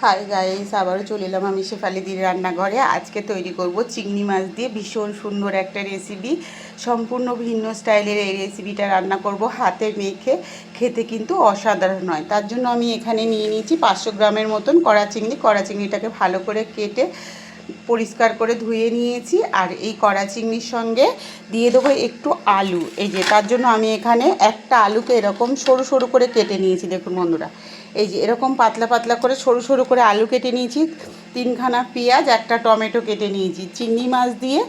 Hi guys, আবারও চলে এলাম আমি শেফালিদির রান্নাঘরে। আজকে তৈরি করব চিংড়ি মাছ দিয়ে ভীষণ সুন্দর একটা রেসিপি। সম্পূর্ণ ভিন্ন স্টাইলের এই রেসিপিটা রান্না করব হাতে মেখে। খেতে কিন্তু অসাধারণ হয়। তার জন্য আমি এখানে নিয়ে নিয়েছি 500 গ্রামের মতন কড়া চিংড়ি। কড়া চিংড়িটাকে ভালো করে কেটে পরিষ্কার করে ধুয়ে নিয়েছি। আর এই কড়া চিংড়ির সঙ্গে দিয়ে দেবো একটু আলু। এই যে তার জন্য আমি এখানে একটা আলুকে এরকম সরু সরু করে কেটে নিয়েছি। দেখুন বন্ধুরা, এই যে এরকম পাতলা পাতলা করে সরু সরু করে আলু কেটে নিয়েছি। 3খানা পেঁয়াজ, একটা টমেটো কেটে নিয়েছি। চিংড়ি মাছ দিয়ে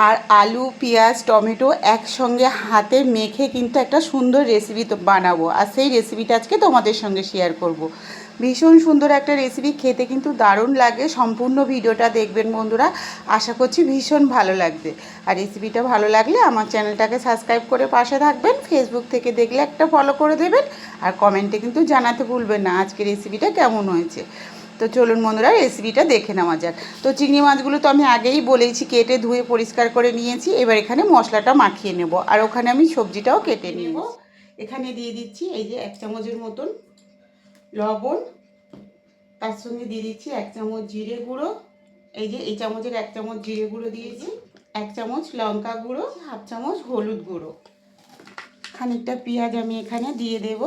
আর আলু, পেঁয়াজ, টমেটো একসঙ্গে হাতে মেখে কিন্তু একটা সুন্দর রেসিপি তো বানাবো। আর সেই রেসিপিটা আজকে তোমাদের সঙ্গে শেয়ার করব। ভীষণ সুন্দর একটা রেসিপি, খেতে কিন্তু দারুণ লাগে। সম্পূর্ণ ভিডিওটা দেখবেন বন্ধুরা, আশা করছি ভীষণ ভালো লাগবে। আর রেসিপিটা ভালো লাগলে আমার চ্যানেলটাকে সাবস্ক্রাইব করে পাশে থাকবেন। ফেসবুক থেকে দেখলে একটা ফলো করে দেবেন। আর কমেন্টে কিন্তু জানাতে ভুলবেন না আজকে রেসিপিটা কেমন হয়েছে। তো চলুন বন্ধুরা, রেসিপিটা দেখে নেওয়া যাক। তো চিংড়ি মাছগুলো তো আমি আগেই বলেছি কেটে ধুয়ে পরিষ্কার করে নিয়েছি। এবার এখানে মশলাটা মাখিয়ে নেব। আর ওখানে আমি সবজিটাও কেটে নেব। এখানে দিয়ে দিচ্ছি এই যে 1 চামচের মতন লবণ। তার সঙ্গে দিয়ে দিচ্ছি 1 চামচ জিরে গুঁড়ো। এই যে এই চামচের 1 চামচ জিরে গুঁড়ো দিয়েছি। 1 চামচ লঙ্কা গুঁড়ো, 1/2 চামচ হলুদ গুঁড়ো। খানিকটা পেঁয়াজ আমি এখানে দিয়ে দেব।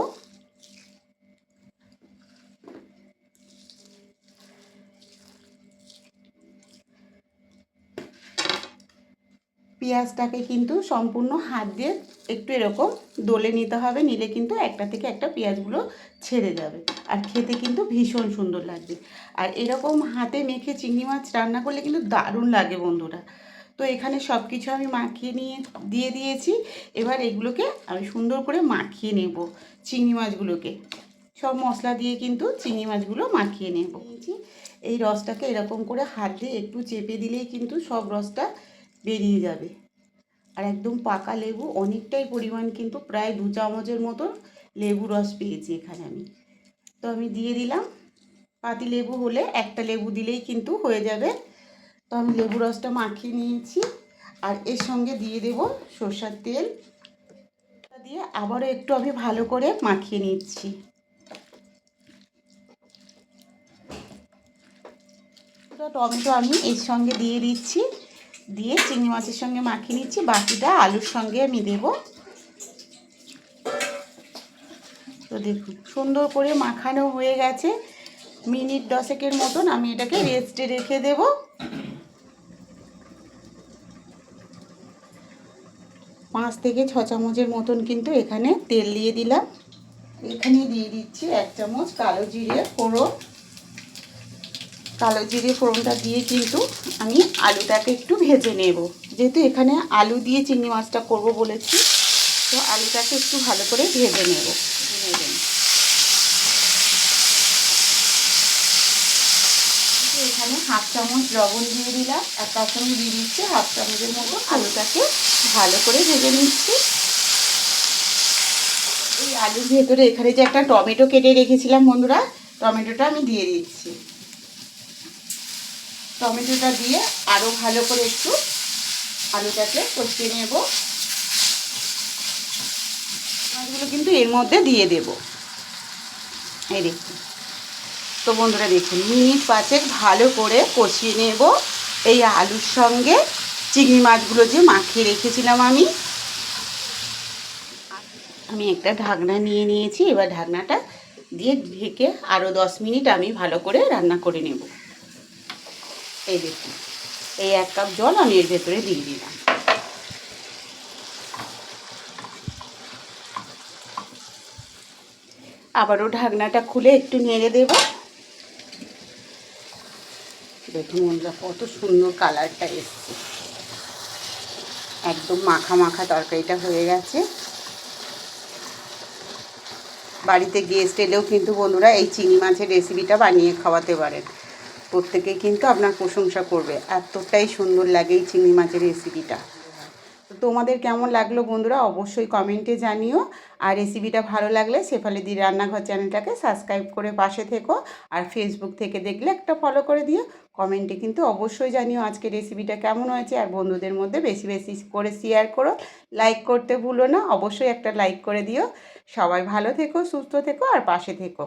পেঁয়াজটাকে কিন্তু সম্পূর্ণ হাত দিয়ে একটু এরকম দলে নিতে হবে, নিলে কিন্তু একটা থেকে একটা পেঁয়াজগুলো ছেড়ে যাবে। আর খেতে কিন্তু ভীষণ সুন্দর লাগবে। আর এরকম হাতে মেখে চিংড়ি মাছ রান্না করলে কিন্তু দারুণ লাগে বন্ধুরা। তো এখানে সব কিছু আমি মাখিয়ে দিয়ে দিয়েছি। এবার এগুলোকে আমি সুন্দর করে মাখিয়ে নেব। চিংড়ি মাছগুলোকে সব মশলা দিয়ে কিন্তু চিংড়ি মাছগুলো মাখিয়ে নেব। এই রসটাকে এরকম করে হাত দিয়ে একটু চেপে দিলেই কিন্তু সব রসটা বেরিয়ে যাবে। আর একদম পাকা লেবু অনেকটাই পরিমাণ, কিন্তু প্রায় 2 চামচের মতো লেবু রস পেয়েছি এখানে আমি। তো আমি দিয়ে দিলাম। পাতি লেবু হলে একটা লেবু দিলেই কিন্তু হয়ে যাবে। তো আমি লেবু রসটা মাখিয়ে নিয়েছি। আর এর সঙ্গে দিয়ে দেব সরষের তেল। দিয়ে আবারও একটু আমি ভালো করে মাখিয়ে নিচ্ছি। টমেটো আমি এর সঙ্গে দিয়ে দিচ্ছি, দিয়ে চিংড়ি মাছের সঙ্গে মাখিয়ে নিচ্ছি। বাকিটা আলুর সঙ্গে আমি দেব। তো দেখুন সুন্দর করে মাখানো হয়ে গেছে। মিনিট 10 মতন আমি এটাকে রেস্টে রেখে দেব। 5 থেকে 6 চামচের মতন কিন্তু এখানে তেল দিয়ে দিলাম। এখানে দিয়ে দিচ্ছি 1 চামচ কালো জিরে ফোড়ন। কালো জিরে ফোড়নটা দিয়ে কিন্তু আমি আলুটাকে একটু ভেজে নেব। যেহেতু এখানে আলু দিয়ে চিংড়ি মাছটা করব বলেছি, তো আলুটাকে একটু ভালো করে ভেজে নেব। এখানে 1/2 চামচ লবণ দিয়ে দিলাম। আর তার সঙ্গে দিয়ে দিচ্ছি 1/2 চামচের মতো আলুটাকে ভালো করে ভেজে নিচ্ছি। এই আলুর ভেতরে এখানে যে একটা টমেটো কেটে রেখেছিলাম বন্ধুরা, টমেটোটা আমি দিয়ে দিচ্ছি। টমেটোটা দিয়ে আরও ভালো করে একটু আলুটাকে কষিয়ে নেব। মাছগুলো কিন্তু এর মধ্যে দিয়ে দেব। এই দেখুন। তো বন্ধুরা দেখুন, মিনিট 5 ভালো করে কষিয়ে নেব এই আলুর সঙ্গে চিংড়ি মাছগুলো যে মাখিয়ে রেখেছিলাম আমি একটা ঢাকনা নিয়ে নিয়েছি। এবার ঢাকনাটা দিয়ে ঢেকে আরও 10 মিনিট আমি ভালো করে রান্না করে নেব। এই দেখুন, এই 1 কাপ জল আমি এর ভেতরে দিয়ে দিলাম। আবারও ঢাকনাটা খুলে একটু নেড়ে দেব। দেখুন বন্ধুরা, কত সুন্দর কালারটা এসছে। একদম মাখা মাখা তরকারিটা হয়ে গেছে। বাড়িতে গেস্ট এলেও কিন্তু বন্ধুরা এই চিংড়ি মাছের রেসিপিটা বানিয়ে খাওয়াতে পারেন। প্রত্যেকেই কিন্তু আপনার প্রশংসা করবে, এতটাই সুন্দর লাগে এই চিংড়ি মাছের রেসিপিটা। তো তোমাদের কেমন লাগলো বন্ধুরা অবশ্যই কমেন্টে জানিও। আর রেসিপিটা ভালো লাগলে শেফালিদির রান্নাঘর চ্যানেলটাকে সাবস্ক্রাইব করে পাশে থেকো। আর ফেসবুক থেকে দেখলে একটা ফলো করে দিও। কমেন্টে কিন্তু অবশ্যই জানিও আজকে রেসিপিটা কেমন হয়েছে। আর বন্ধুদের মধ্যে বেশি বেশি করে শেয়ার করো, লাইক করতে ভুলো না। অবশ্যই একটা লাইক করে দিও। সবাই ভালো থেকো, সুস্থ থেকো আর পাশে থেকো।